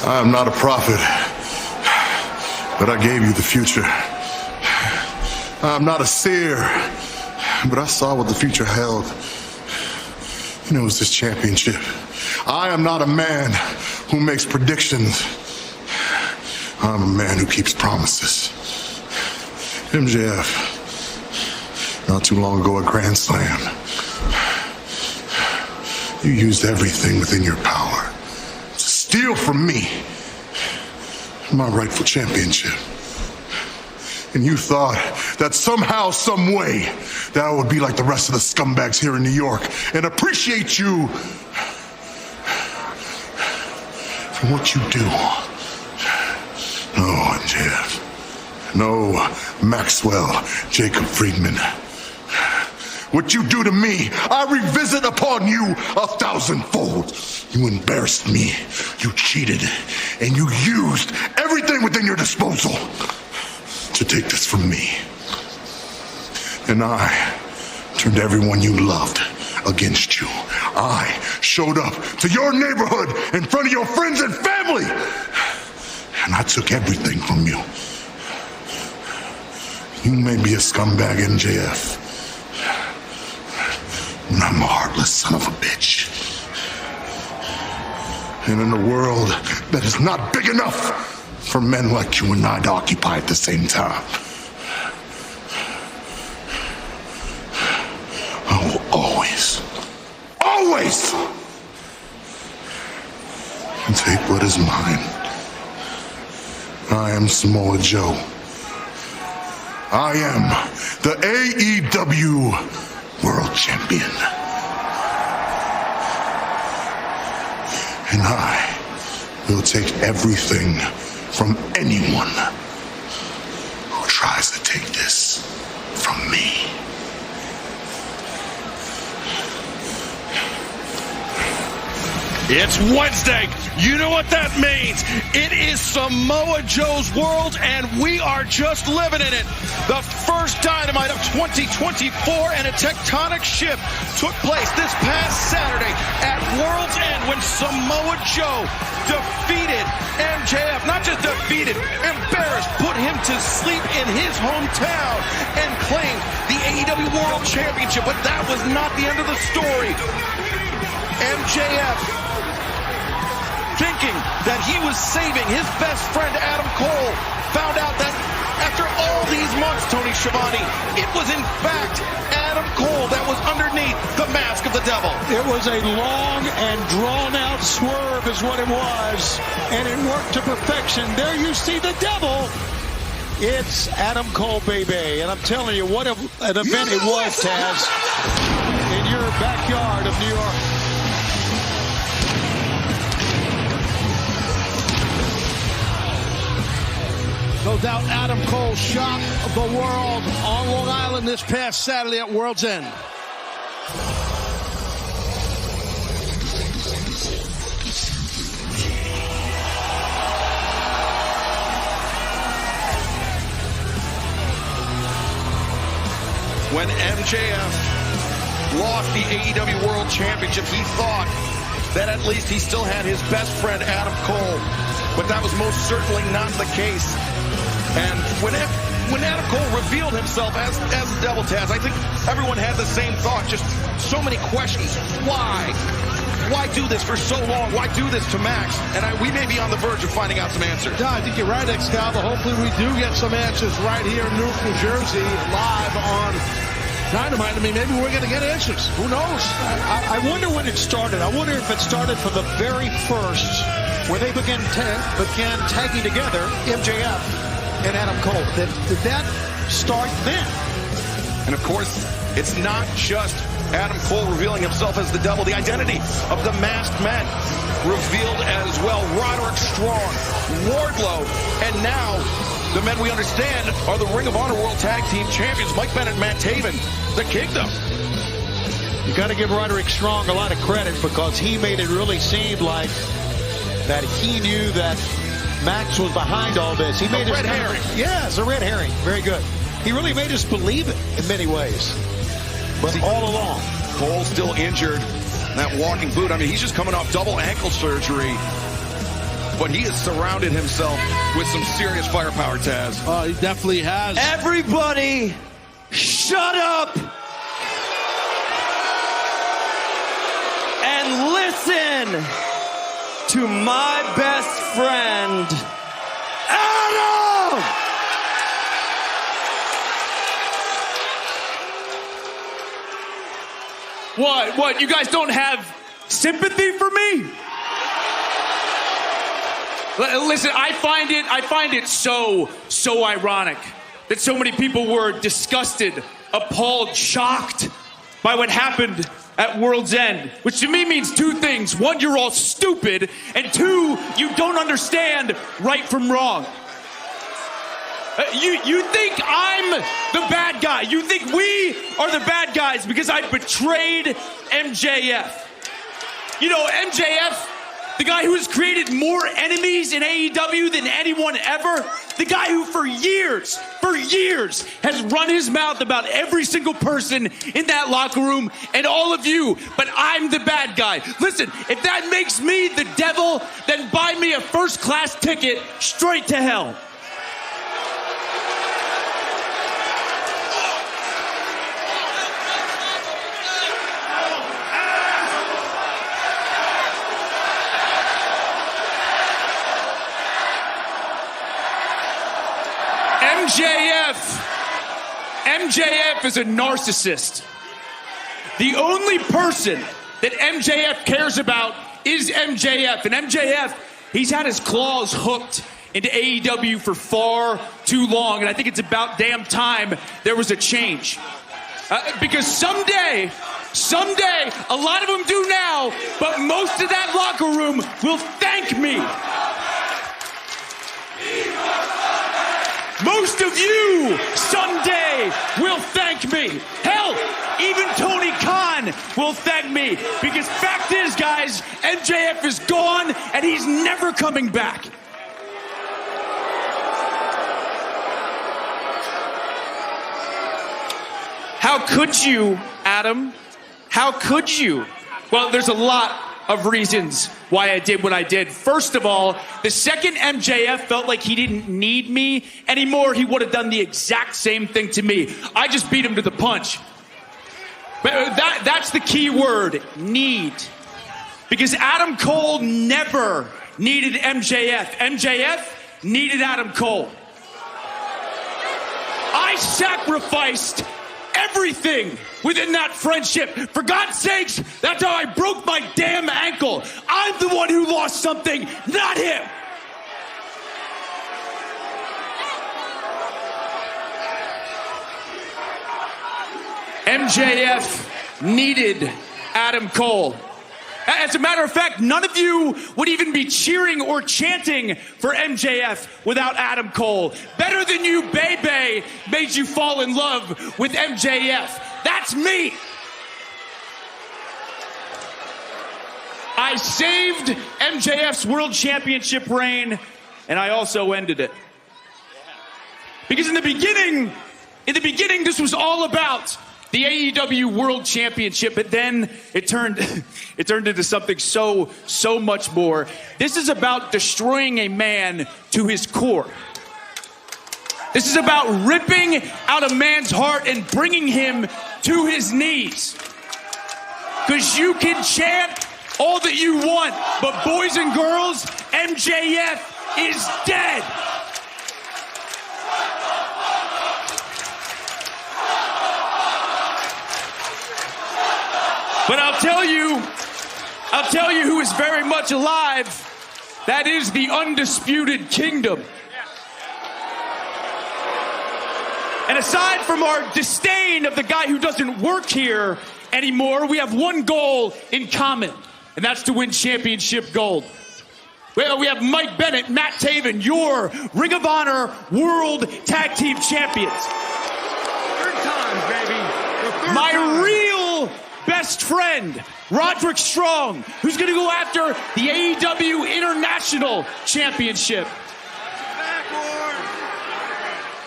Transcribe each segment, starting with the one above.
I am not a prophet, but I gave you the future. I'm not a seer, but I saw what the future held. You know, it was this championship. I am not a man who makes predictions. I'm a man who keeps promises. MJF, not too long ago at Grand Slam, you used everything within your power to steal from me my rightful championship. And you thought that somehow, some way, that I would be like the rest of the scumbags here in New York and appreciate you for what you do. No, MJF. No, Maxwell, Jacob Friedman. What you do to me, I revisit upon you 1,000-fold. You embarrassed me, you cheated, and you used everything within your disposal to take this from me. And I turned everyone you loved against you. I showed up to your neighborhood in front of your friends and family, and I took everything from you. You may be a scumbag, MJF, and I'm a heartless son of a bitch. And in a world that is not big enough for men like you and I to occupy at the same time, I will always take what is mine. I am Samoa Joe. I am the AEW World Champion. And I will take everything from anyone who tries to take this from me. It's Wednesday. You know what that means. It is Samoa Joe's world, and we are just living in it. The first Dynamite of 2024, and a tectonic shift took place this past Saturday at World's End when Samoa Joe defeated MJF. Not just defeated, embarrassed, put him to sleep in his hometown, and claimed the AEW World Championship. But that was not the end of the story. MJF, thinking that he was saving his best friend Adam Cole, found out that after all these months, Tony Schiavone, it was in fact Adam Cole that was underneath the mask of the devil. It was a long and drawn-out swerve is what it was, and it worked to perfection. There you see the devil. It's Adam Cole, baby, and I'm telling you, what an event it was, Taz, in your backyard of New York. No doubt Adam Cole shocked the world on Long Island this past Saturday at World's End. When MJF lost the AEW World Championship, he thought that at least he still had his best friend Adam Cole, but that was most certainly not the case. And when Adam Cole revealed himself as the Devil, Taz, I think everyone had the same thought. Just so many questions. Why? Why do this for so long? Why do this to Max? And we may be on the verge of finding out some answers. Yeah, I think you're right, Excalibur. Hopefully we do get some answers right here in Newark, New Jersey, live on Dynamite. I mean, maybe we're going to get answers. Who knows? I wonder when it started. I wonder if it started from the very first, where they began tagging together MJF and Adam Cole. Did that start then? And of course, it's not just Adam Cole revealing himself as the devil. The identity of the masked men revealed as well. Roderick Strong, Wardlow, and now the men we understand are the Ring of Honor World Tag Team Champions, Mike Bennett, Matt Taven, the Kingdom. You got to give Roderick Strong a lot of credit, because he made it really seem like that he knew that Max was behind all this. He made a red herring. Yes, a red herring. Very good. He really made us believe it in many ways. But all along, Cole's still injured. That walking boot, I mean, he's just coming off double ankle surgery. but he has surrounded himself with some serious firepower, Taz. Oh, he definitely has. Everybody, shut up and listen to my best friend, Adam! What? You guys don't have sympathy for me? Listen, I find it so ironic that so many people were disgusted, appalled, shocked by what happened at World's End, which to me means two things. One, you're all stupid, and two, you don't understand right from wrong. You think I'm the bad guy. You think we are the bad guys because I betrayed MJF. You know, MJF, the guy who has created more enemies in AEW than anyone ever, the guy who for years has run his mouth about every single person in that locker room and all of you, but I'm the bad guy. Listen, if that makes me the devil, then buy me a first-class ticket straight to hell. MJF is a narcissist. The only person that MJF cares about is MJF. And MJF, he's had his claws hooked into AEW for far too long. And I think it's about damn time there was a change. Because someday, a lot of them do now, but most of that locker room will thank me. Most of you someday will thank me. Hell, even Tony Khan will thank me. Because fact is, guys, MJF is gone and he's never coming back. How could you, Adam? How could you? Well, there's a lot of reasons why I did what I did. First of all, the second MJF felt like he didn't need me anymore, he would have done the exact same thing to me. I just beat him to the punch. But that's the key word, need. Because Adam Cole never needed MJF. MJF needed Adam Cole. I sacrificed everything within that friendship. For God's sakes, that's how I broke my damn ankle. I'm the one who lost something, not him. MJF needed Adam Cole. As a matter of fact, none of you would even be cheering or chanting for MJF without Adam Cole. Better Than You, Baby made you fall in love with MJF. That's me. I saved MJF's World Championship reign, and I also ended it. Because in the beginning, this was all about the AEW World Championship, but then it turned into something so much more. This is about destroying a man to his core. This is about ripping out a man's heart and bringing him to his knees. Because you can chant all that you want, but boys and girls, MJF is dead. But I'll tell you who is very much alive. That is the Undisputed Kingdom. And aside from our disdain of the guy who doesn't work here anymore, we have one goal in common, and that's to win championship gold. We have Mike Bennett, Matt Taven, your Ring of Honor World Tag Team Champions. Third time, baby. My real best friend, Roderick Strong, who's going to go after the AEW International Championship.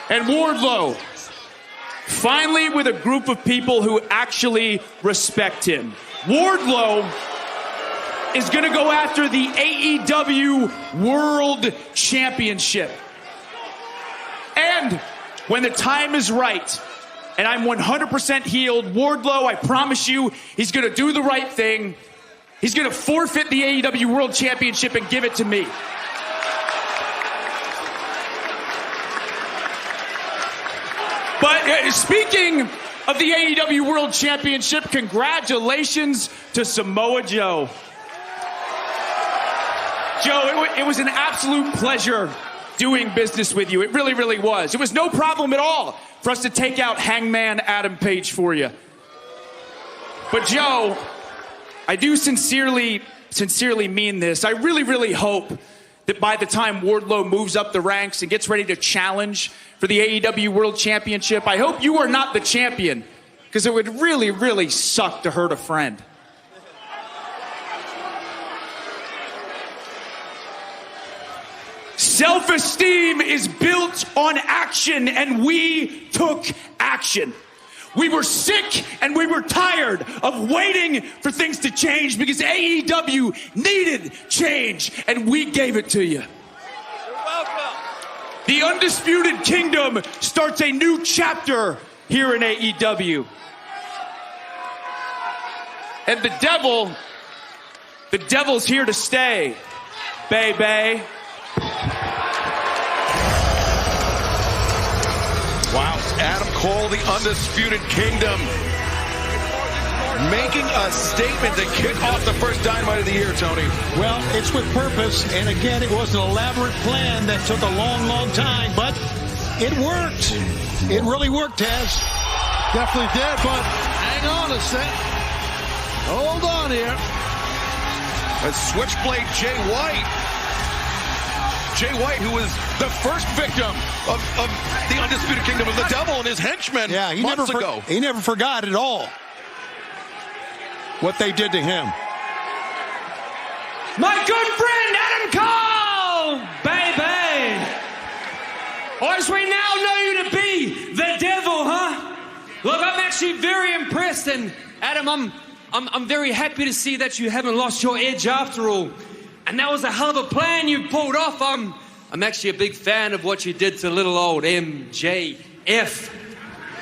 And Wardlow, finally with a group of people who actually respect him. Wardlow is going to go after the AEW World Championship. And when the time is right, and I'm 100% healed, Wardlow, I promise you, he's going to do the right thing. He's going to forfeit the AEW World Championship and give it to me. But speaking of the AEW World Championship, congratulations to Samoa Joe. Joe, it was an absolute pleasure doing business with you. It really, really was. It was no problem at all for us to take out Hangman Adam Page for you. But Joe, I do sincerely mean this. I really, really hope that by the time Wardlow moves up the ranks and gets ready to challenge for the AEW World Championship, I hope you are not the champion, because it would really, really suck to hurt a friend. Self-esteem is built on action, and we took action. We were sick and we were tired of waiting for things to change because AEW needed change, and we gave it to you. You're welcome. The Undisputed Kingdom starts a new chapter here in AEW. And the devil's here to stay, baby. Wow, Adam Cole, the Undisputed Kingdom, making a statement to kick off the first Dynamite of the year, Tony. Well, it's with purpose, and again, it was an elaborate plan that took a long, long time, but it worked. It really worked, Taz. Definitely did, but hang on a sec. Hold on here. A Switchblade Jay White. Jay White, who was the first victim of the Undisputed Kingdom, of the Devil and his henchmen months ago. He never forgot at all what they did to him. My good friend Adam Cole, baby. Or as we now know you to be, the Devil, huh? Look, I'm actually very impressed, and Adam, I'm very happy to see that you haven't lost your edge after all. And that was a hell of a plan you pulled off. I'm actually a big fan of what you did to little old MJF.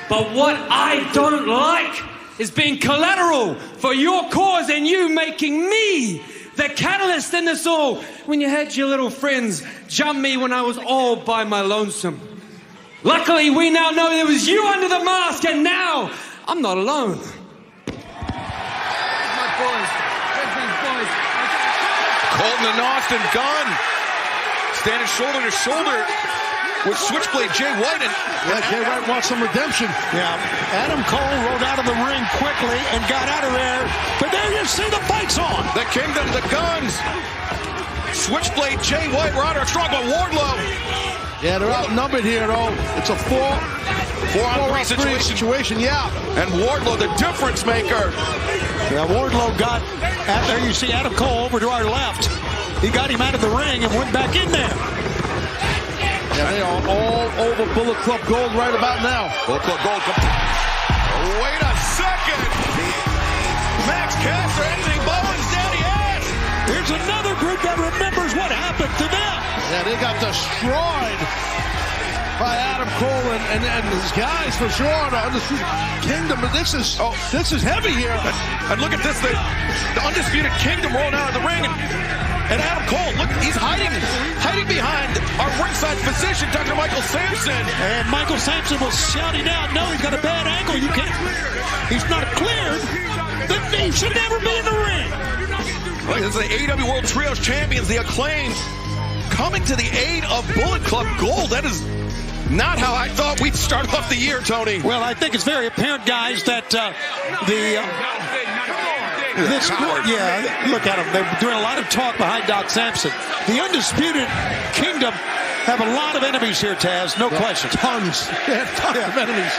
But what I don't like is being collateral for your cause and you making me the catalyst in this all when you had your little friends jump me when I was all by my lonesome. Luckily, we now know there was you under the mask, and now I'm not alone. My boys. Colton and Austin Gunn standing shoulder to shoulder with Switchblade Jay White. Yeah, Jay White wants some redemption. Yeah, Adam Cole rode out of the ring quickly and got out of there. But there you see the fight's on. The Kingdom, the Guns. Switchblade Jay White, we're under strong by Wardlow. Yeah, they're outnumbered here, though. It's a four-on-three situation. Yeah. And Wardlow, the difference maker. Yeah, Wardlow got, there you see Adam Cole over to our left. He got him out of the ring and went back in there. Yeah, they are all over Bullet Club Gold right about now. Bullet Club Gold. Wait a second. Max Caster, Anthony Bowens, Daddy Ass. Here's another group that remembers what happened to them. Yeah, they got destroyed by Adam Cole and his guys for sure. The Undisputed Kingdom, but this is heavy here. And look at this, the Undisputed Kingdom rolling out of the ring, and Adam Cole, look, he's hiding behind our ringside physician, Dr. Michael Sampson. And Michael Sampson was shouting out, no, he's got a bad angle. You can't, he's not cleared. Then he should never be in the ring. Look, this is the AEW World Trios Champions, the Acclaimed, coming to the aid of Bullet Club Gold. That is not how I thought we'd start off the year, Tony. Well, I think it's very apparent, guys, that look at them. They're doing a lot of talk behind Doc Sampson. The Undisputed Kingdom have a lot of enemies here, Taz. No question. Tons. They have tons of enemies.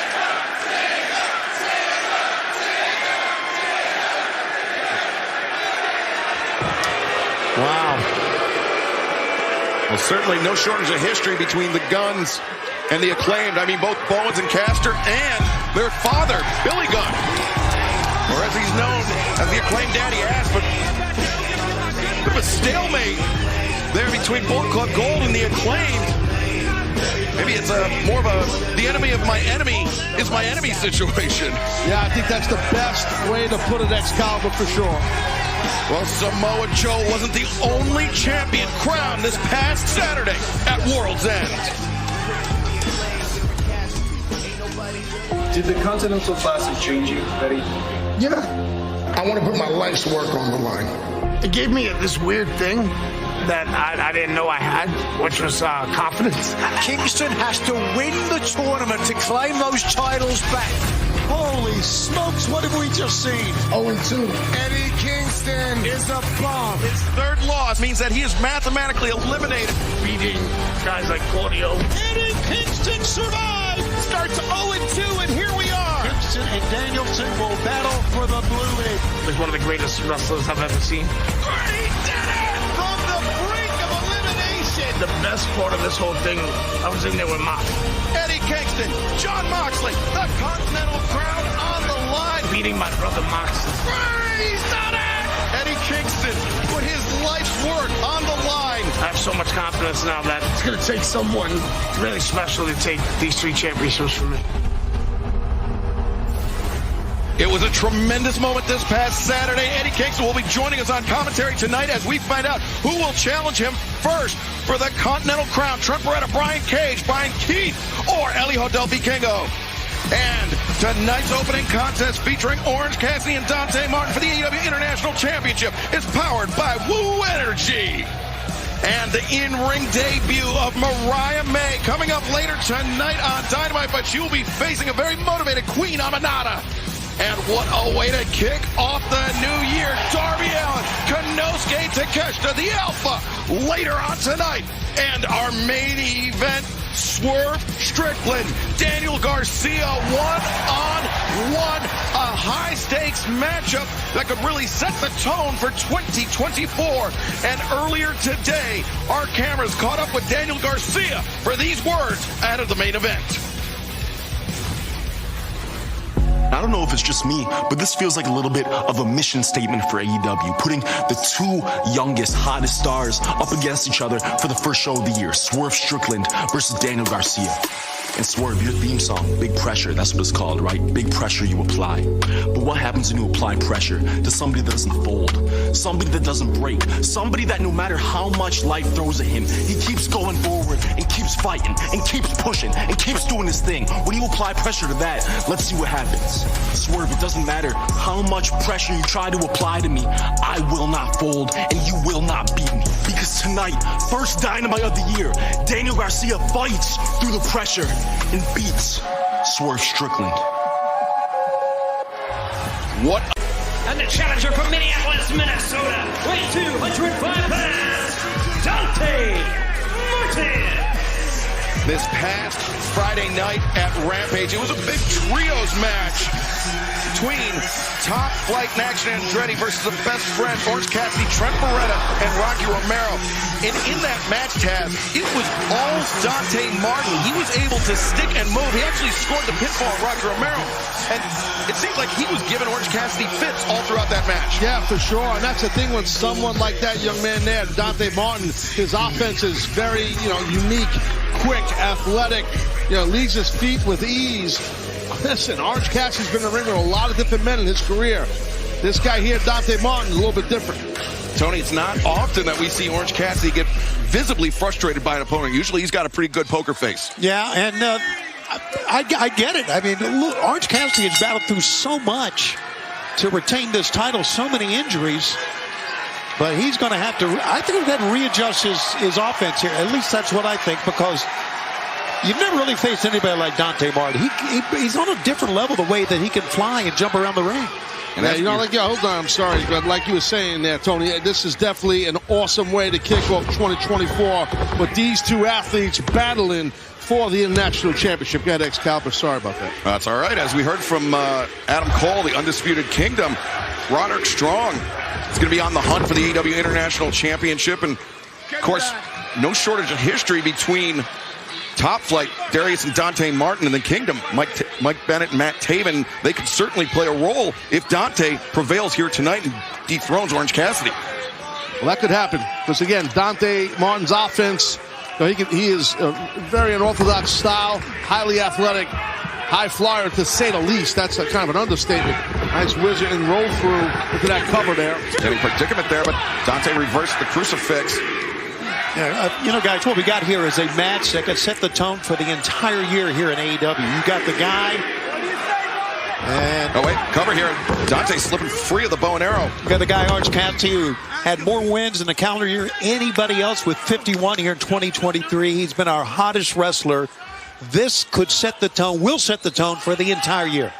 Wow. Well, certainly no shortage of history between the Guns and the Acclaimed. I mean, both Bowens and Caster and their father, Billy Gunn, or as he's known as the Acclaimed Daddy Ass. But stalemate there between Bullet Club Gold and the Acclaimed. Maybe it's more of a the enemy of my enemy is my enemy situation. Yeah, I think that's the best way to put it, Excalibur, for sure. Well, Samoa Joe wasn't the only champion crowned this past Saturday at World's End. Did the Continental Classic change you, Eddie? Yeah. I want to put my life's work on the line. It gave me this weird thing that I didn't know I had, which was confidence. Kingston has to win the tournament to claim those titles back. Holy smokes, what have we just seen? 0-2. Eddie Kingston is a bomb. His third loss means that he is mathematically eliminated. Beating guys like Claudio. Eddie Kingston survived. Starts 0-2, and here we are. Kingston and Danielson will battle for the Blue League. He's one of the greatest wrestlers I've ever seen. He did it from the brink of elimination. The best part of this whole thing, I was in there with Mox. Eddie Kingston, Jon Moxley, the Continental Crown on the line. Beating my brother Mox. He's done it! Eddie Kingston put his life's work on the line. I have so much confidence now that it's going to take someone really special to take these 3 championships from me. It was a tremendous moment this past Saturday. Eddie Kingston will be joining us on commentary tonight as we find out who will challenge him first for the Continental Crown. Trent Beretta, Brian Cage, Brian Keith, or Elijo Del Vikingo. And tonight's opening contest featuring Orange Cassidy and Dante Martin for the AEW International Championship is powered by Woo Energy. And the in-ring debut of Mariah May coming up later tonight on Dynamite, but she will be facing a very motivated Queen Aminata. And what a way to kick off the new year. Darby Allin, Konosuke Takeshita, the Alpha, later on tonight. And our main event, Swerve Strickland, Daniel Garcia, one-on-one. A high-stakes matchup that could really set the tone for 2024. And earlier today, our cameras caught up with Daniel Garcia for these words out of the main event. I don't know if it's just me, but this feels like a little bit of a mission statement for AEW, putting the 2 youngest, hottest stars up against each other for the first show of the year. Swerve Strickland versus Daniel Garcia. And Swerve, your theme song, Big Pressure, that's what it's called, right? Big pressure you apply. But what happens when you apply pressure to somebody that doesn't fold, somebody that doesn't break, somebody that no matter how much life throws at him, he keeps going forward and keeps fighting and keeps pushing and keeps doing his thing? When you apply pressure to that, let's see what happens. Swerve, it doesn't matter how much pressure you try to apply to me, I will not fold and you will not beat me. Because tonight, first Dynamite of the year, Daniel Garcia fights through the pressure and beats Swerve Strickland. What? And the challenger from Minneapolis, Minnesota, weighs 205 pounds, Dante Martin. This past Friday night at Rampage, it was a big trios match between Top Flight and Action Andretti versus the best friend, Orange Cassidy, Trent Beretta, and Rocky Romero. And in that match, Taz, it was all Dante Martin. He was able to stick and move. He actually scored the pinfall on Rocky Romero. And it seems like he was giving Orange Cassidy fits all throughout that match. Yeah, for sure. And that's the thing with someone like that young man there, Dante Martin. His offense is very, unique, quick, athletic, leads his feet with ease. Listen, Orange Cassidy's been in the ring with a lot of different men in his career. This guy here, Dante Martin, is a little bit different. Tony, it's not often that we see Orange Cassidy get visibly frustrated by an opponent. Usually he's got a pretty good poker face. Yeah, and I get it. I mean, look, Orange Cassidy has battled through so much to retain this title, so many injuries. But he's going to have to, I think he's going to readjust his offense here. At least that's what I think, because you've never really faced anybody like Dante Martin. He's on a different level, the way that he can fly and jump around the ring. And hold on, I'm sorry, but like you were saying there, Tony, this is definitely an awesome way to kick off 2024 with these 2 athletes battling for the International Championship. Go ahead, Excalibur, sorry about that. That's all right. As we heard from Adam Cole, the Undisputed Kingdom, Roderick Strong is going to be on the hunt for the AEW International Championship. And, of course, no shortage of history between Top Flight, Darius and Dante Martin, and the Kingdom, Mike Bennett and Matt Taven. They could certainly play a role if Dante prevails here tonight and dethrones Orange Cassidy. Well, that could happen because, again, Dante Martin's offense, he is a very unorthodox style, highly athletic, high flyer, to say the least. That's a kind of an understatement. Nice wizard and roll through into that cover there. Getting predicament there, but Dante reversed the crucifix. Yeah, guys, what we got here is a match that could set the tone for the entire year here in AEW. You got the guy. And oh, wait, cover here. Dante slipping free of the bow and arrow. You got the guy, Orange Cassidy, who had more wins in the calendar year than anybody else with 51 here in 2023. He's been our hottest wrestler. This could set the tone, will set the tone for the entire year.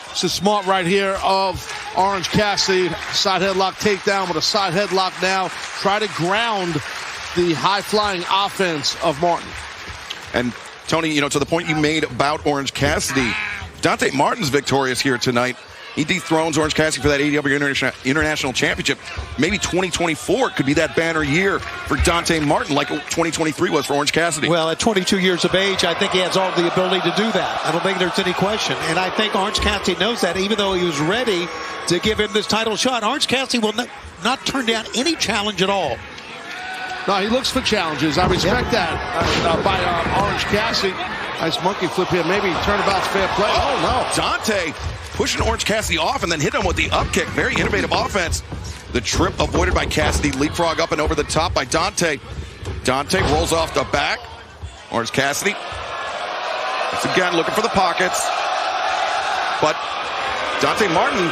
This is smart right here of Orange Cassidy. Side headlock takedown with a side headlock now. Try to ground the high-flying offense of Martin. And, Tony, to the point you made about Orange Cassidy, Dante Martin's victorious here tonight. He dethrones Orange Cassidy for that AEW International Championship. Maybe 2024 could be that banner year for Dante Martin, like 2023 was for Orange Cassidy. Well, at 22 years of age, I think he has all the ability to do that. I don't think there's any question. And I think Orange Cassidy knows that, even though he was ready to give him this title shot. Orange Cassidy will not turn down any challenge at all. No, he looks for challenges. I respect that by Orange Cassidy. Nice monkey flip here. Maybe turnabout's fair play. Oh, no. Dante pushing Orange Cassidy off and then hit him with the up kick. Very innovative offense. The trip avoided by Cassidy. Leapfrog up and over the top by Dante. Dante rolls off the back. Orange Cassidy once again looking for the pockets. But Dante Martin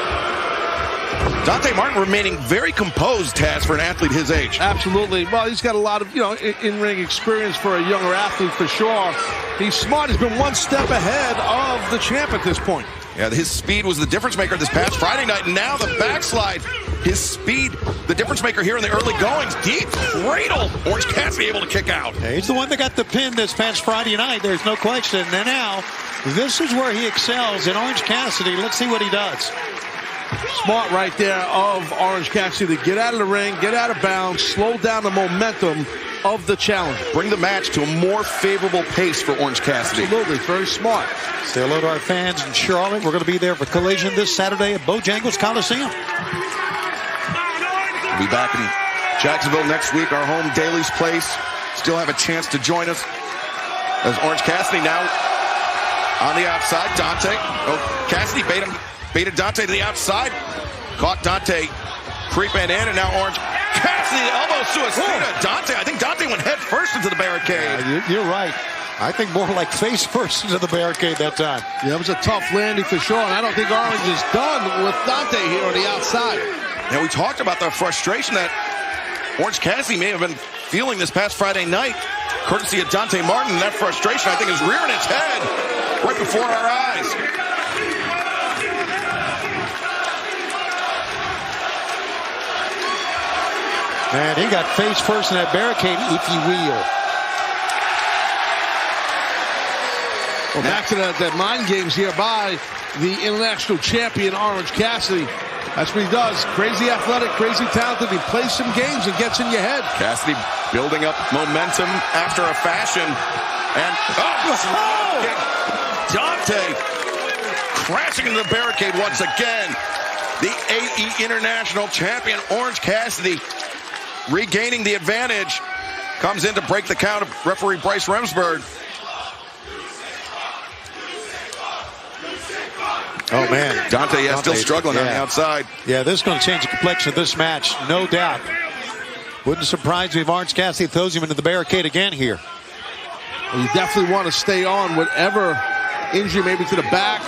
remaining very composed, Taz, for an athlete his age. Absolutely. Well, he's got a lot of, in-ring experience for a younger athlete for sure. He's smart. He's been one step ahead of the champ at this point. Yeah, his speed was the difference maker this past Friday night, and now the backslide. His speed, the difference maker here in the early goings. Deep cradle. Orange Cassidy able to kick out. Yeah, he's the one that got the pin this past Friday night. There's no question. And now, this is where he excels in Orange Cassidy. Let's see what he does. Smart right there of Orange Cassidy to get out of the ring, get out of bounds, slow down the momentum of the challenge. Bring the match to a more favorable pace for Orange Cassidy. Absolutely, very smart. Say hello to our fans in Charlotte. We're going to be there for Collision this Saturday at Bojangles Coliseum. We'll be back in Jacksonville next week, our home Daly's Place. Still have a chance to join us as Orange Cassidy now on the outside. Dante. Oh, Cassidy baited Dante to the outside. Caught Dante creeping in, and now Orange Cassidy, the elbow suicida. Dante, I think Dante went head first into the barricade. You're right. I think more like face first into the barricade that time. Yeah, it was a tough landing for sure, and I don't think Orange is done with Dante here on the outside. Now, we talked about the frustration that Orange Cassidy may have been feeling this past Friday night, courtesy of Dante Martin. That frustration, I think, is rearing its head right before our eyes. Man, he got face first in that barricade, if you will. Well, back to the mind games here by the international champion, Orange Cassidy. That's what he does. Crazy athletic, crazy talented. He plays some games and gets in your head. Cassidy building up momentum after a fashion. And Dante crashing into the barricade once again. The AE International Champion, Orange Cassidy, regaining the advantage. Comes in to break the count of referee Bryce Remsburg. Oh, man. Dante, still struggling on the outside. Yeah, this is going to change the complexion of this match, no doubt. Wouldn't surprise me if Orange Cassidy throws him into the barricade again here. Well, you definitely want to stay on whatever injury, maybe to the back.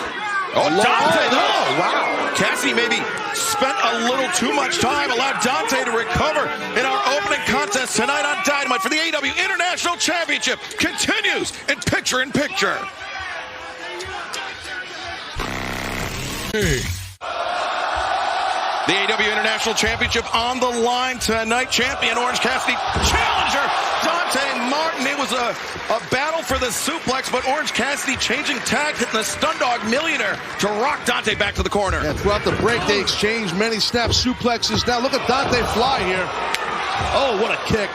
Oh, Dante, wow. Cassidy maybe spent a little too much time, allowed Dante to recover in our opening contest tonight on Dynamite for the AEW International Championship. Continues in picture-in-picture. The AEW International Championship on the line tonight. Champion Orange Cassidy, challenger Dante Martin. It was a battle for the suplex, but Orange Cassidy changing tack, hitting the Stun Dog Millionaire to rock Dante back to the corner. Yeah, throughout the break, they exchanged many snap suplexes. Now look at Dante fly here. Oh, what a kick.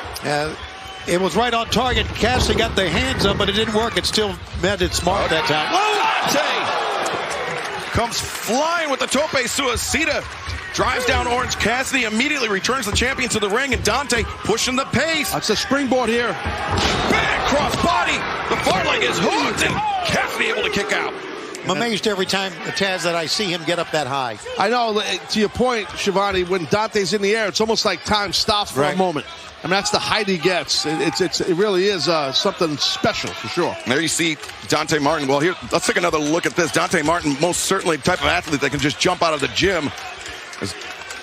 It was right on target. Cassidy got their hands up, but it didn't work. It still met it smart that time. Dante comes flying with the tope suicida. drives down Orange Cassidy, immediately returns the champion to the ring, and Dante pushing the pace. That's a springboard here. Big cross body. The far leg is hooked, and Cassidy able to kick out. I'm amazed every time, Taz, that I see him get up that high. I know, to your point, Shivani, when Dante's in the air, it's almost like time stops for a moment. I mean, that's the height he gets. It really is something special, for sure. There you see Dante Martin. Well, here, let's take another look at this. Dante Martin, most certainly the type of athlete that can just jump out of the gym.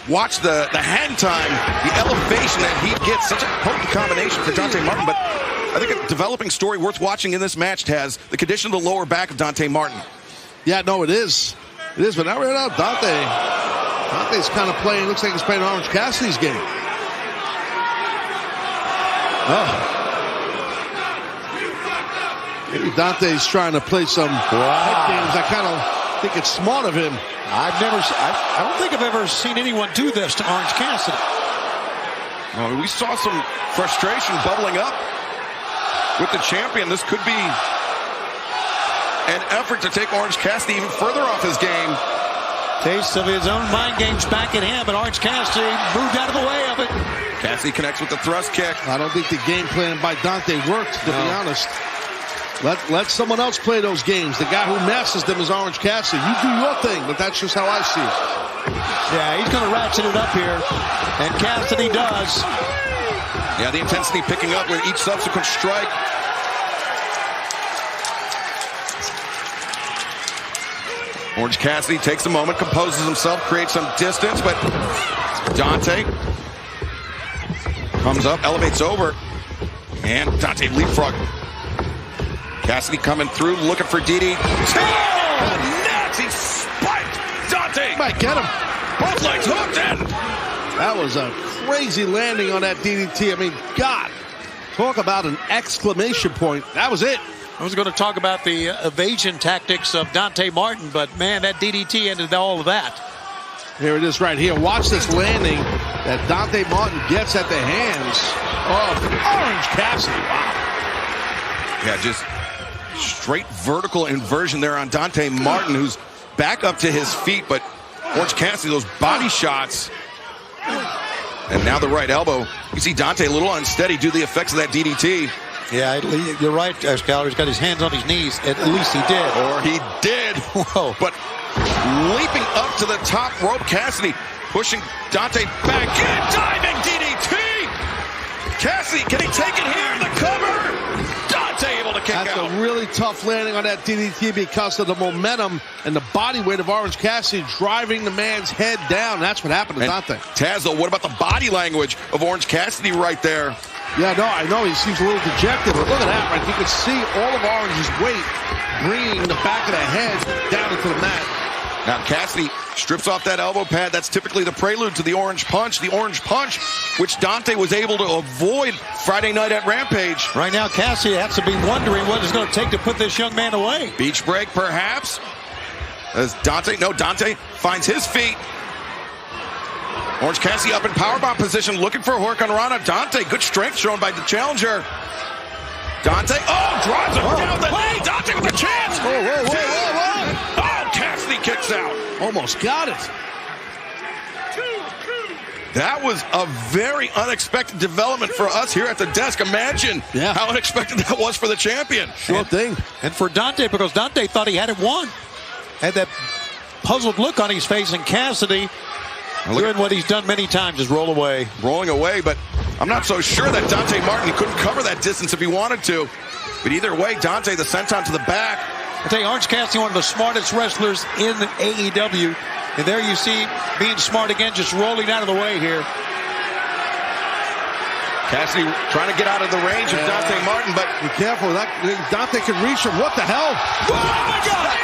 Watch the hang time, the elevation that he gets. Such a potent combination for Dante Martin. But I think a developing story worth watching in this match has the condition of the lower back of Dante Martin. Yeah, no, it is. It is, but now right now, Dante's kind of playing, looks like he's playing Orange Cassidy's game. Maybe Dante's trying to play some head games. I kind of think it's smart of him. I don't think I've ever seen anyone do this to Orange Cassidy. Well, we saw some frustration bubbling up with the champion. This could be an effort to take Orange Cassidy even further off his game. Taste of his own mind games back at him, but Orange Cassidy moved out of the way of it. Cassidy connects with the thrust kick. I don't think the game plan by Dante worked, to be honest. Let someone else play those games. The guy who masters them is Orange Cassidy. You do your thing, but that's just how I see it. Yeah, he's going to ratchet it up here, and Cassidy does. Yeah, the intensity picking up with each subsequent strike. Orange Cassidy takes a moment, composes himself, creates some distance, but Dante comes up, elevates over, and Dante leapfrog. Cassidy coming through, looking for DD. Nazi spiked Dante. Might get him. Both legs hooked in. That was a crazy landing on that DDT. I mean, God, talk about an exclamation point. That was it. I was going to talk about the evasion tactics of Dante Martin, but man, that DDT ended all of that. Here it is right here. Watch this landing that Dante Martin gets at the hands of Orange Cassidy. Wow. Yeah, just straight vertical inversion there on Dante Martin, who's back up to his feet, but Orange Cassidy, those body shots. And now the right elbow. You see Dante a little unsteady due to the effects of that DDT. Yeah, you're right, Scal. He's got his hands on his knees. At least he did. Or he did. Whoa. But leaping up to the top rope, Cassidy pushing Dante back in. Diving DDT. Cassidy, can he take it here? The cover. Dante able to kick out. That's a really tough landing on that DDT because of the momentum and the body weight of Orange Cassidy driving the man's head down. That's what happened to Dante. Tazzo, what about the body language of Orange Cassidy right there? Yeah, no, I know he seems a little dejected, but look at that, right? You can see all of Orange's weight bringing the back of the head down into the mat. Now Cassidy strips off that elbow pad. That's typically the prelude to the Orange Punch. The Orange Punch, which Dante was able to avoid Friday night at Rampage. Right now, Cassidy has to be wondering what it's going to take to put this young man away. Beach break, perhaps. As Dante finds his feet. Orange Cassidy up in powerbomb position, looking for a Hurricanrana. Dante, good strength shown by the challenger. Dante, drives him down the knee. Dante with a chance. Whoa. Oh, Cassidy kicks out. Almost got it. That was a very unexpected development for us here at the desk. Imagine how unexpected that was for the champion. Sure thing. And for Dante, because Dante thought he had it won. Had that puzzled look on his face, and Cassidy doing what he's done many times, is roll away. Rolling away, but I'm not so sure that Dante Martin couldn't cover that distance if he wanted to. But either way, Dante, the senton to the back. I tell you, Orange Cassidy, one of the smartest wrestlers in AEW. And there you see, being smart again, just rolling out of the way here. Cassidy trying to get out of the range of Dante Martin, but be careful. Dante can reach him. What the hell? Oh, my God!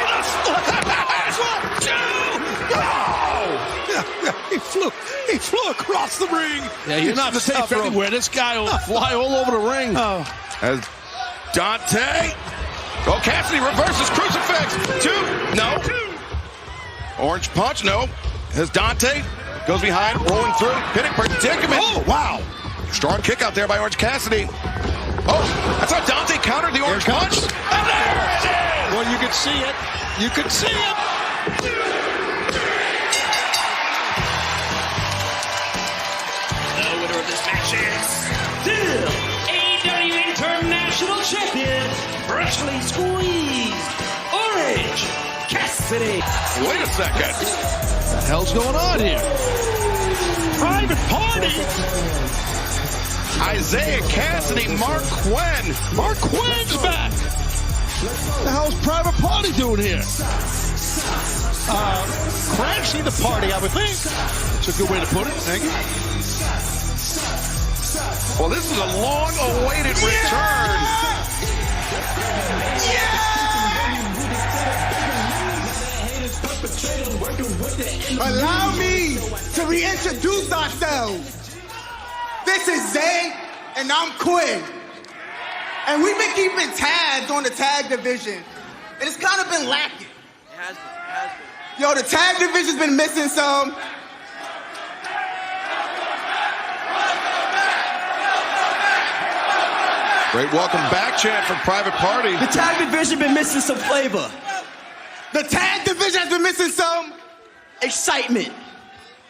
He flew across the ring. Yeah, he's not safe anywhere. This guy will fly all over the ring. As Dante. Cassidy reverses crucifix. No. Orange Punch, no. As Dante goes behind, rolling through, pinning predicament. Oh, wow. Strong kick out there by Orange Cassidy. That's how Dante countered the Orange Punch. And there it is. Well, you could see it. You could see it. freshly squeezed Orange Cassidy. Wait a second. What the hell's going on here? Private Party. Isaiah Cassidy, Mark Quinn. Mark Quinn's back. What the hell's Private Party doing here? Crashing the party, I would think. That's a good way to put it. Thank you. Well, this is a long-awaited return. Allow me to reintroduce ourselves. This is Zay, and I'm Quinn. And we've been keeping tabs on the tag division, and it's kind of been lacking. It has been. Yo, the tag division's been missing some. Great welcome back chant from Private Party. The tag division been missing some flavor. The tag division has been missing some excitement.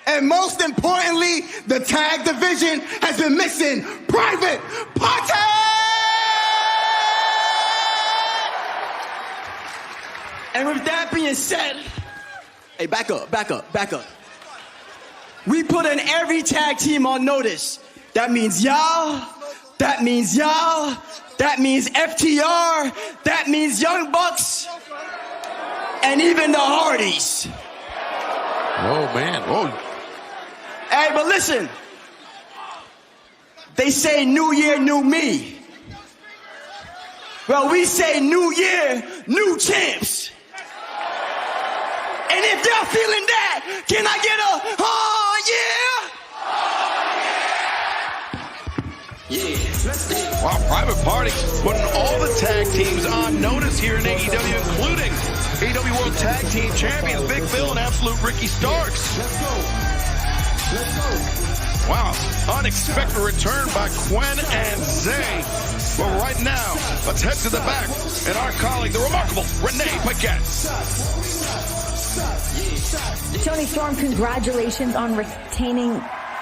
And most importantly, the tag division has been missing Private Party! And with that being said, hey, back up. We put in every tag team on notice. That means y'all, that means y'all, that means FTR, that means Young Bucks, and even the Hardys. Oh, man. Oh. Hey, but listen. They say new year, new me. Well, we say new year, new champs. And if y'all feeling that, can I get a, oh, yeah? Yeah. Wow, Private Party putting all the tag teams on notice here in AEW, including AEW World Tag Team Champions Big Bill and Absolute Ricky Starks. Wow, unexpected return by Quinn and Zay. But right now, let's head to the back and our colleague, the remarkable Renee Paquette. Tony Storm, congratulations on retaining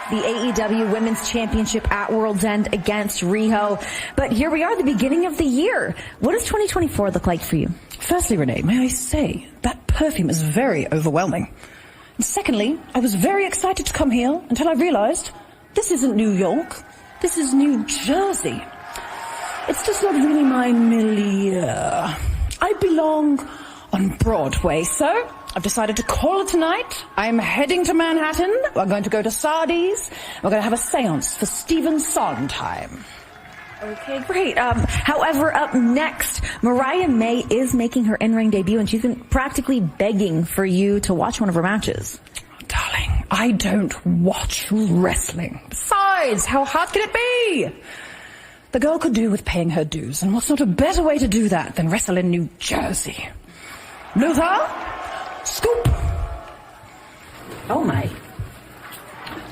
the AEW Women's Championship at World's End against Riho. But here we are, the beginning of the year. What does 2024 look like for you? Firstly, Renee, may I say, that perfume is very overwhelming. And secondly, I was very excited to come here until I realized this isn't New York. This is New Jersey. It's just not really my milieu. I belong on Broadway, so I've decided to call it tonight. I'm heading to Manhattan. We're going to go to Sardi's. We're going to have a seance for Stephen Sondheim. Okay, great. However, up next, Mariah May is making her in-ring debut, and she's been practically begging for you to watch one of her matches. Darling, I don't watch wrestling. Besides, how hard can it be? The girl could do with paying her dues, and what's not a better way to do that than wrestle in New Jersey? Luther, scoop. Oh my.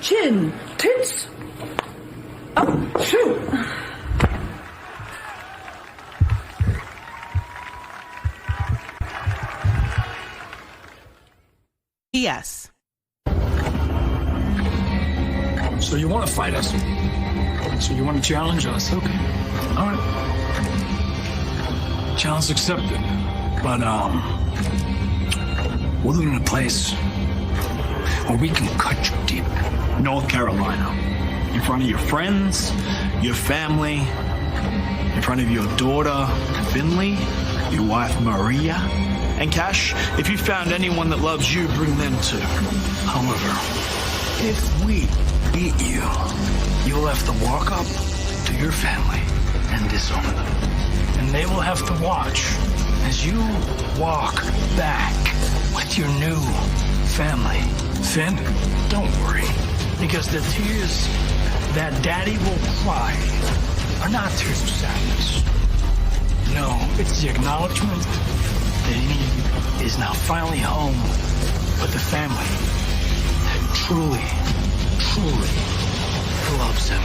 Chin, tits. Oh, shoot. Yes. So you want to fight us? So you want to challenge us? Okay. All right. Challenge accepted. But, we'll do it in a place where we can cut you deep. North Carolina. In front of your friends, your family, in front of your daughter, Finley, your wife, Maria. And Cash, if you found anyone that loves you, bring them too. However, if we beat you, you'll have to walk up to your family and disown them. And they will have to watch as you walk back with your new family. Finn, don't worry, because the tears that Daddy will cry are not tears of sadness. No, it's the acknowledgement that he is now finally home with the family that truly loves him.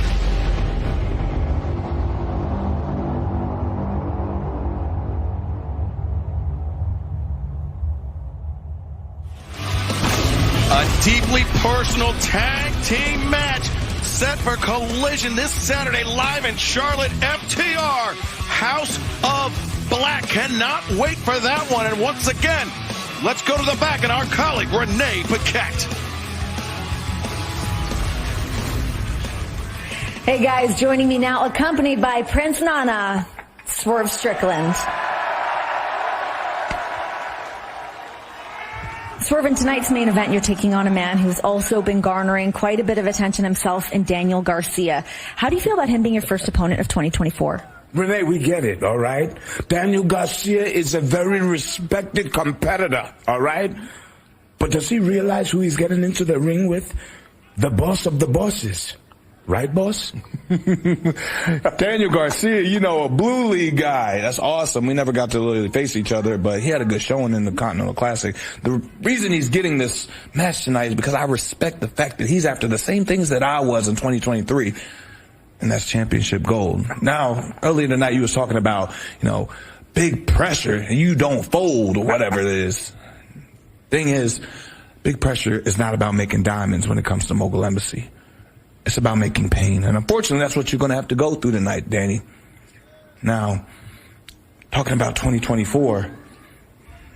A deeply personal tag team match set for Collision this Saturday live in Charlotte. FTR, House of Black cannot wait for that one. And once again, let's go to the back and our colleague, Renee Paquette. Hey guys, joining me now, accompanied by Prince Nana, Swerve Strickland. Swerve, in tonight's main event, you're taking on a man who's also been garnering quite a bit of attention himself in Daniel Garcia. How do you feel about him being your first opponent of 2024? Renee, we get it, all right? Daniel Garcia is a very respected competitor, all right? But does he realize who he's getting into the ring with? The boss of the bosses. Right, boss? Daniel Garcia, you know, a Blue League guy. That's awesome. We never got to really face each other, but he had a good showing in the Continental Classic. The reason he's getting this match tonight is because I respect the fact that he's after the same things that I was in 2023, and that's championship gold. Now, earlier tonight you was talking about, you know, big pressure, and you don't fold or whatever it is. Thing is, big pressure is not about making diamonds when it comes to Mogul Embassy. It's about making pain. And unfortunately, that's what you're going to have to go through tonight, Danny. Now, talking about 2024,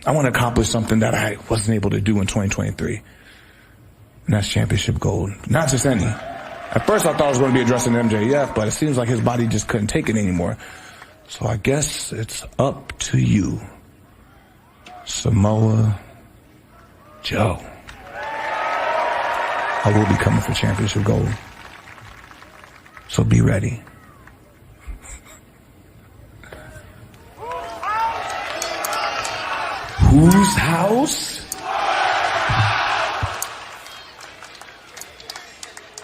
I want to accomplish something that I wasn't able to do in 2023. And that's championship gold. Not just any. At first, I thought I was going to be addressing MJF, but it seems like his body just couldn't take it anymore. So I guess it's up to you, Samoa Joe. I will be coming for championship gold. So be ready. Whose house?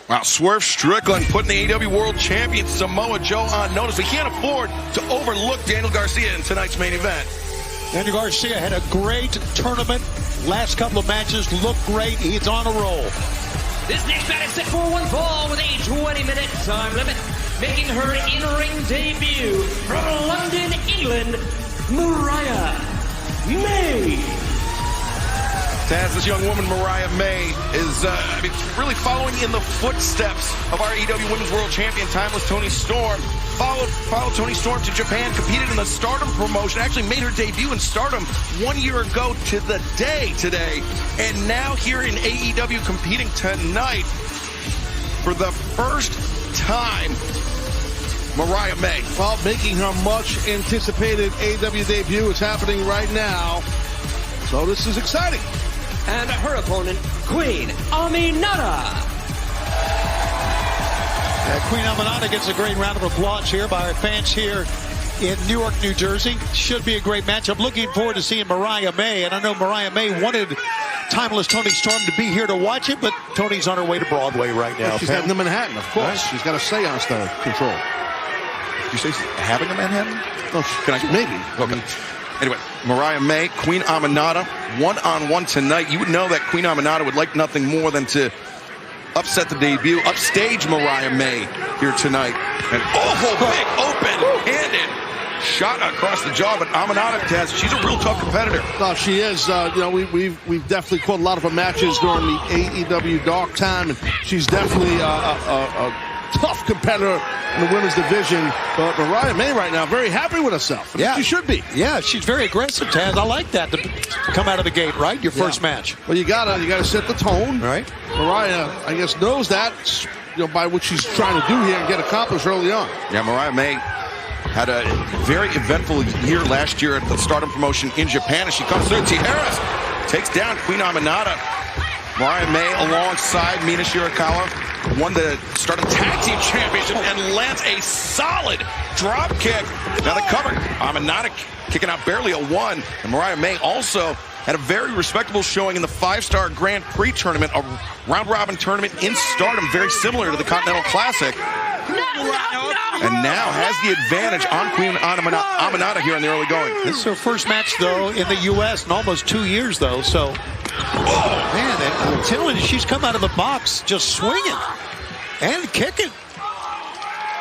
Wow, Swerve Strickland putting the AEW World Champion Samoa Joe on notice. We can't afford to overlook Daniel Garcia in tonight's main event. Daniel Garcia had a great tournament. Last couple of matches looked great. He's on a roll. This next match is set for one fall with a 20-minute time limit. Making her in-ring debut from London, England, Mariah May. Taz, this young woman, Mariah May, is really following in the footsteps of our AEW Women's World Champion, Timeless Toni Storm. Followed Toni Storm to Japan, competed in the Stardom promotion, actually made her debut in Stardom 1 year ago to the day today, and now here in AEW competing tonight for the first time, Mariah May. Well, making her much anticipated AEW debut. It's happening right now, so this is exciting. And her opponent, Queen Aminata. Queen Aminata gets a great round of applause here by our fans here in Newark, New Jersey. Should be a great match. I'm looking forward to seeing Mariah May, and I know Mariah May wanted Timeless Toni Storm to be here to watch it, but Toni's on her way to Broadway right now. She's heading to Manhattan, of course. Right. She's got a seance to control. Did you say she's having a Manhattan? No, maybe. Okay. Anyway, Mariah May, Queen Aminata, one-on-one tonight. You would know that Queen Aminata would like nothing more than to upset the debut, upstage Mariah May here tonight. And big open-handed shot across the jaw, but Aminata, Taz, she's a real tough competitor. No, she is. We've definitely caught a lot of her matches during the AEW Dark Time, and she's definitely a tough competitor in the women's division. But Mariah May right now very happy with herself. Yeah, she should be. Yeah, she's very aggressive, Taz. I like that to come out of the gate, right? Your first match. Well, you gotta set the tone, right? Mariah, I guess, knows that, by what she's trying to do here and get accomplished early on. Yeah, Mariah May had a very eventful year last year at the Stardom promotion in Japan, and she comes through. Tijeras takes down Queen Aminata. Mariah May alongside Mina Shirakawa won the Stardom Tag Team Championship and lands a solid drop kick. Now the cover, Aminata kicking out barely a 1. And Mariah May also had a very respectable showing in the 5-star Grand Prix tournament, a round-robin tournament in Stardom, very similar to the Continental Classic. And now has the advantage on Queen Aminata here in the early going. This is her first match, though, in the U.S. in almost 2 years, though. So, man, I'm telling you, she's come out of the box just swinging and kicking.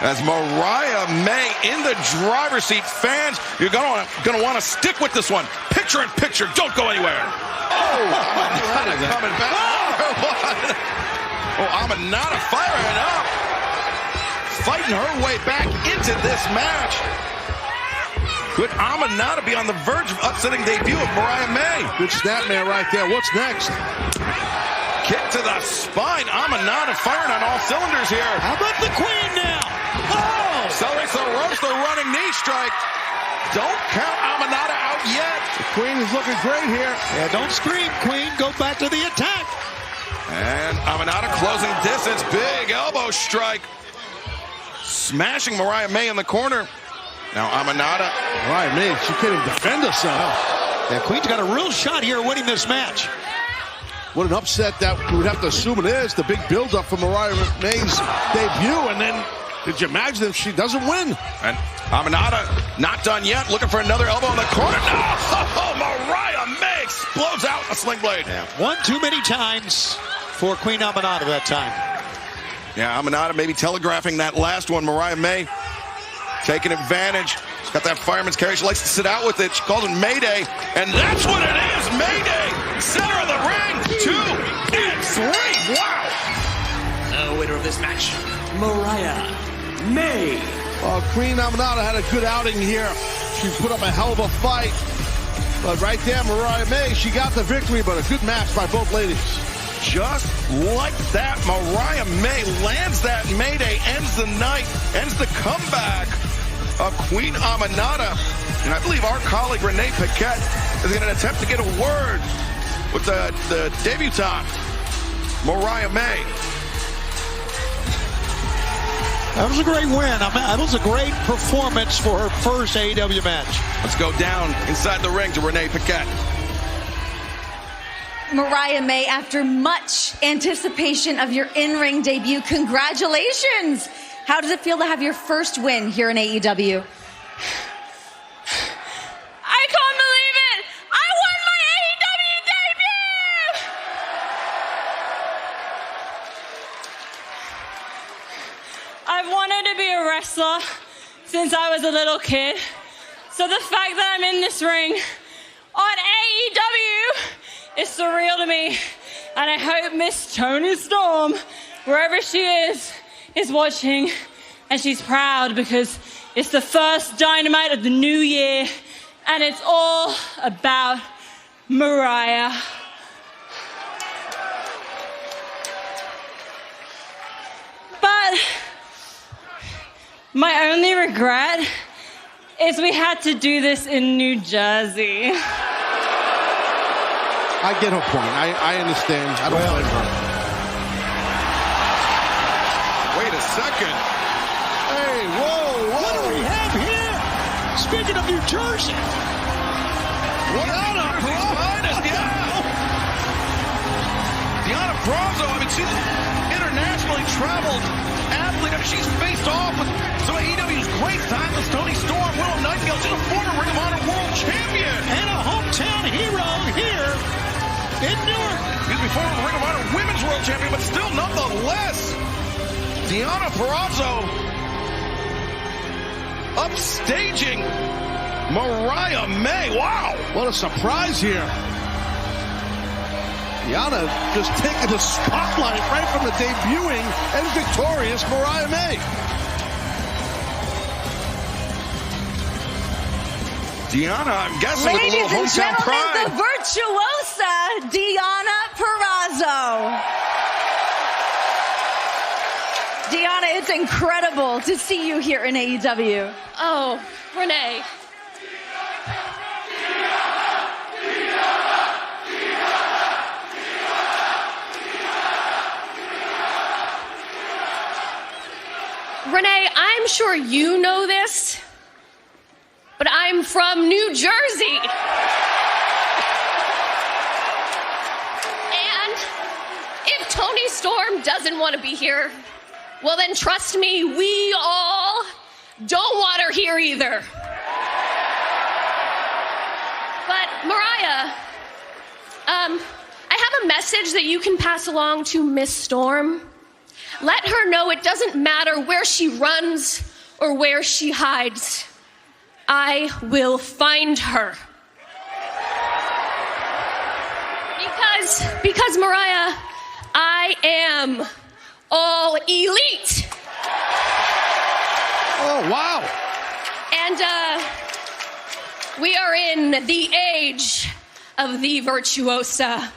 As Mariah May in the driver's seat. Fans, you're going to want to stick with this one. Picture in picture. Don't go anywhere. Aminata coming back. Aminata firing up. Fighting her way back into this match. Could Amanada be on the verge of upsetting debut of Mariah May? Good snap man right there. What's next? Kick to the spine. Amanada firing on all cylinders here. How about the Queen now? Oh! Accelerates the ropes, the running knee strike. Don't count Amanada out yet. The Queen is looking great here. Yeah, don't scream, Queen. Go back to the attack. And Amanada closing distance. Big elbow strike. Smashing Mariah May in the corner. Now Amanada. Mariah May, she can't even defend herself. Yeah, Queen's got a real shot here winning this match. What an upset that we would have to assume it is. The big build-up for Mariah May's debut. And then, could you imagine if she doesn't win? And Amanada not done yet. Looking for another elbow in the corner. No! Oh, Mariah May explodes out a sling blade. Yeah, one too many times for Queen Amanada that time. Yeah, Amanada maybe telegraphing that last one. Mariah May taking advantage. She's got that fireman's carry. She likes to sit out with it. She calls it Mayday. And that's what it is, Mayday. Center of the ring. 2 and 3. Wow. The winner of this match, Mariah May. Queen Amanada had a good outing here. She put up a hell of a fight. But right there, Mariah May, she got the victory, but a good match by both ladies. Just like that, Mariah May lands that Mayday, ends the night, ends the comeback of Queen Amanada. And I believe our colleague Renee Paquette is going to attempt to get a word with the debutante, Mariah May. That was a great win. That was a great performance for her first AEW match. Let's go down inside the ring to Renee Paquette. Mariah May, after much anticipation of your in-ring debut, congratulations! How does it feel to have your first win here in AEW? I can't believe it! I won my AEW debut! I've wanted to be a wrestler since I was a little kid. So the fact that I'm in this ring on AEW is surreal to me. And I hope Miss Toni Storm, wherever she is watching, and she's proud because it's the first Dynamite of the new year, and it's all about Mariah. But my only regret is we had to do this in New Jersey. I get her point. I understand. I don't blame her. Wait a second. Hey, whoa. What do we have here? Speaking of New Jersey. What Deonna Purrazzo, yeah. Deonna Purrazzo, I mean, she's an internationally traveled athlete. I mean, she's faced off with some of AEW's great timeless Toni Storm, Willow Nightingale. She's a former Ring of Honor World Champion. And a hometown hero here in Newark. He's before Ring of Honor Women's World Champion, but still nonetheless, Deonna Purrazzo upstaging Mariah May. Wow. What a surprise here. Deonna just taking the spotlight right from the debuting and victorious Mariah May. Deonna, I'm guessing with a little hometown pride. Ladies and gentlemen, the virtuosa Deonna Purrazzo. Deonna, it's incredible to see you here in AEW. Oh, Renee. Renee, I'm sure you know this, but I'm from New Jersey. And if Toni Storm doesn't want to be here, well then trust me, we all don't want her here either. But Mariah, I have a message that you can pass along to Miss Storm. Let her know it doesn't matter where she runs or where she hides. I will find her. Because Mariah, I am all elite. Oh, wow. And We are in the age of the virtuosa.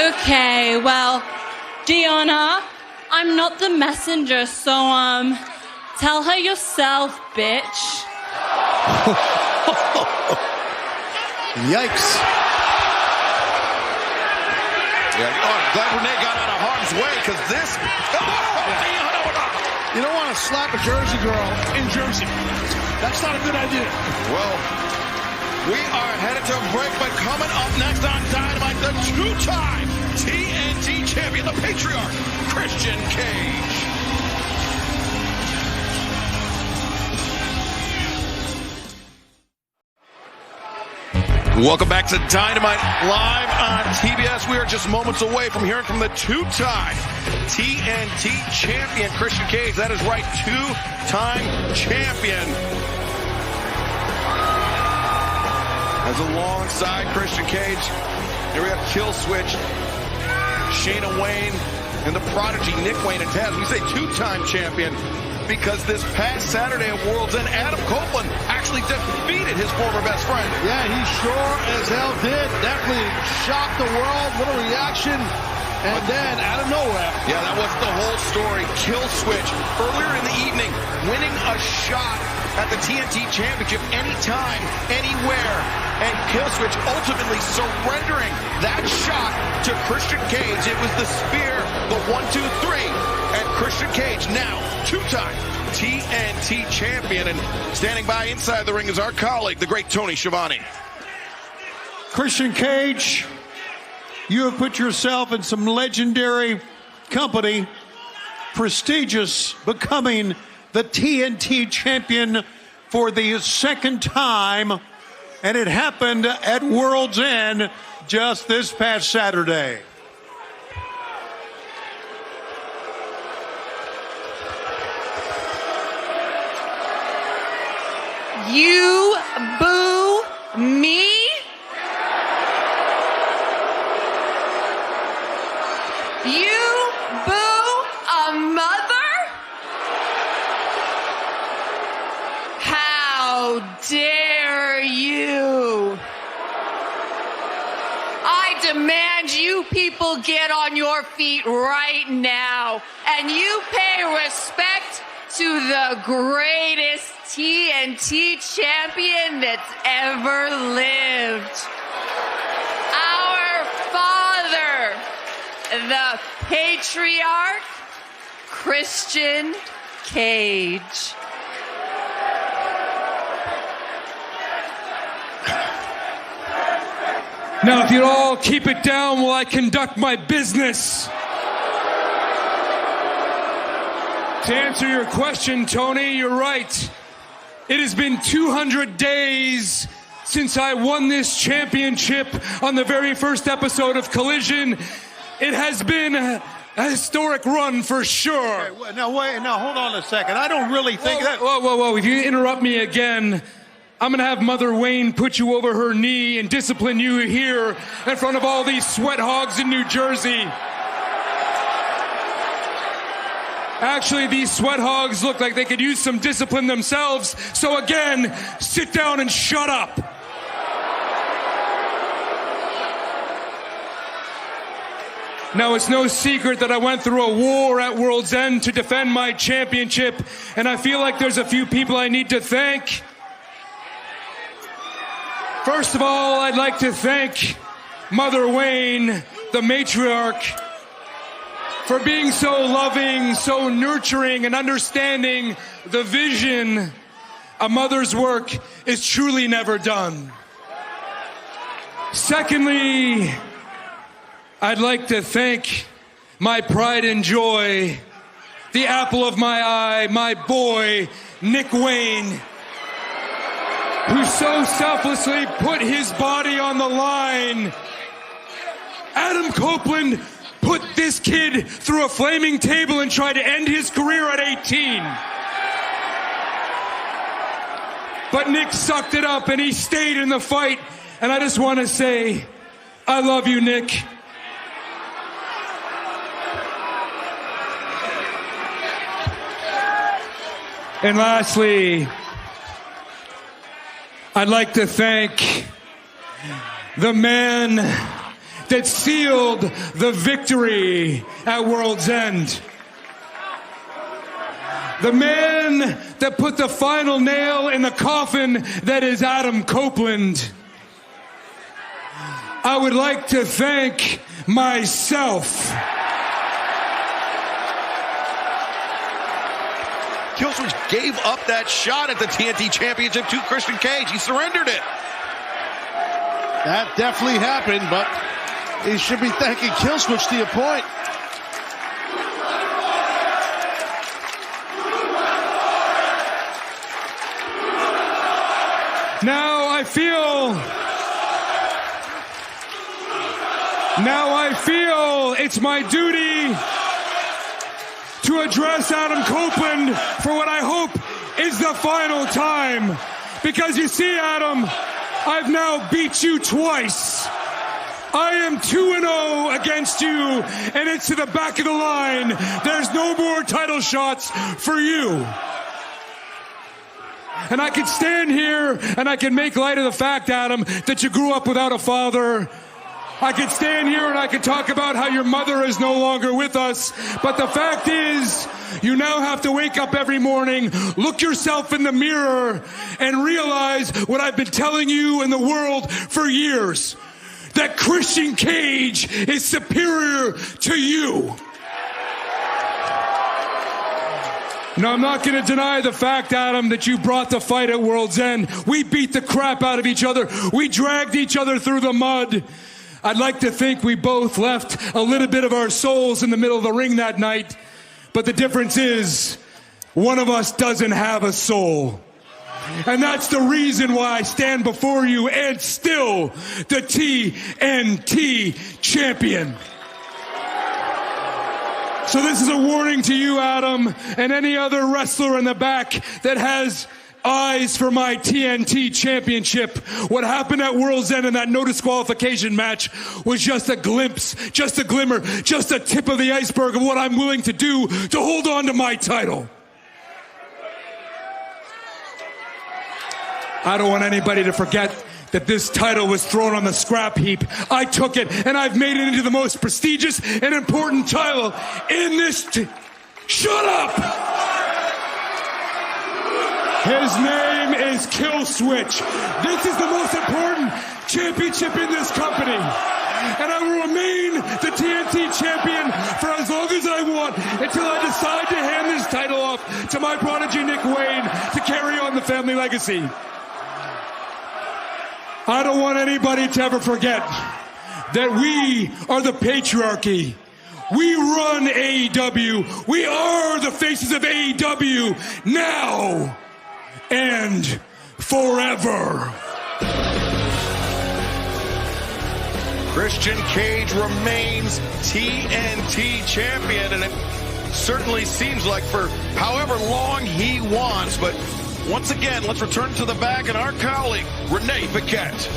Okay, well, Deanna, I'm not the messenger, so, tell her yourself, bitch. Yikes. Yeah, I'm glad Renee got out of harm's way, because this... You don't want to slap a Jersey girl in Jersey. That's not a good idea. Well, we are headed to a break, but coming up next on Dynamite, the two-time TNT champion, the patriarch, Christian Cage. Welcome back to Dynamite live on TBS. We are just moments away from hearing from the two-time TNT champion, Christian Cage. That is right, two-time champion. As alongside Christian Cage, here we have Kill Switch, Shayna Wayne, and the prodigy Nick Wayne and Taz. We say two-time champion because this past Saturday at World's End, Adam Copeland actually defeated his former best friend. Yeah, he sure as hell did. Definitely shocked the world. What a reaction. And then, out of nowhere. Yeah, that was the whole story. Kill Switch, earlier in the evening, winning a shot at the TNT Championship anytime, anywhere. And Kill Switch ultimately surrendering that shot to Christian Cage. It was the spear, the 1, 2, 3. And Christian Cage, now two-time TNT champion. And standing by inside the ring is our colleague, the great Tony Schiavone. Christian Cage, you have put yourself in some legendary company, prestigious, becoming the TNT champion for the second time, and it happened at World's End just this past Saturday. You boo me? You boo a mother? How dare you? I demand you people get on your feet right now and you pay respect to the greatest TNT champion that's ever lived. Our father, the patriarch, Christian Cage. Now, if you'd all keep it down while I conduct my business. To answer your question, Tony, you're right. It has been 200 days since I won this championship on the very first episode of Collision. It has been a historic run for sure. Okay, now, hold on a second. I don't really think that... Whoa. If you interrupt me again, I'm going to have Mother Wayne put you over her knee and discipline you here in front of all these sweat hogs in New Jersey. Actually, these sweat hogs look like they could use some discipline themselves. So again, sit down and shut up. Now, it's no secret that I went through a war at World's End to defend my championship, and I feel like there's a few people I need to thank. First of all, I'd like to thank Mother Wayne, the matriarch, for being so loving, so nurturing, and understanding the vision. A mother's work is truly never done. Secondly, I'd like to thank my pride and joy, the apple of my eye, my boy, Nick Wayne, who so selflessly put his body on the line. Adam Copeland, put this kid through a flaming table and tried to end his career at 18. But Nick sucked it up and he stayed in the fight. And I just want to say, I love you, Nick. And lastly, I'd like to thank the man that sealed the victory at World's End. The man that put the final nail in the coffin that is Adam Copeland. I would like to thank myself. Killswitch gave up that shot at the TNT Championship to Christian Cage. He surrendered it. That definitely happened, but he should be thanking Killswitch to your point. Now I feel it's my duty to address Adam Copeland for what I hope is the final time. Because you see, Adam, I've now beat you twice. I am 2-0 against you, and it's to the back of the line. There's no more title shots for you. And I can stand here and I can make light of the fact, Adam, that you grew up without a father. I could stand here and I could talk about how your mother is no longer with us. But the fact is, you now have to wake up every morning, look yourself in the mirror, and realize what I've been telling you in the world for years. That Christian Cage is superior to you. Now, I'm not going to deny the fact, Adam, that you brought the fight at World's End. We beat the crap out of each other. We dragged each other through the mud. I'd like to think we both left a little bit of our souls in the middle of the ring that night. But the difference is, one of us doesn't have a soul. And that's the reason why I stand before you and still the TNT champion. So this is a warning to you, Adam, and any other wrestler in the back that has eyes for my TNT championship. What happened at World's End in that no disqualification match was just a glimpse, just a glimmer, just a tip of the iceberg of what I'm willing to do to hold on to my title. I don't want anybody to forget that this title was thrown on the scrap heap. I took it, and I've made it into the most prestigious and important title in this... Shut up! His name is Killswitch. This is the most important championship in this company. And I will remain the TNT champion for as long as I want until I decide to hand this title off to my prodigy Nick Wayne to carry on the family legacy. I don't want anybody to ever forget that we are the patriarchy. We run AEW. We are the faces of AEW now and forever. Christian Cage remains TNT champion, and it certainly seems like for however long he wants. But once again, let's return to the back and our colleague, Renee Paquette.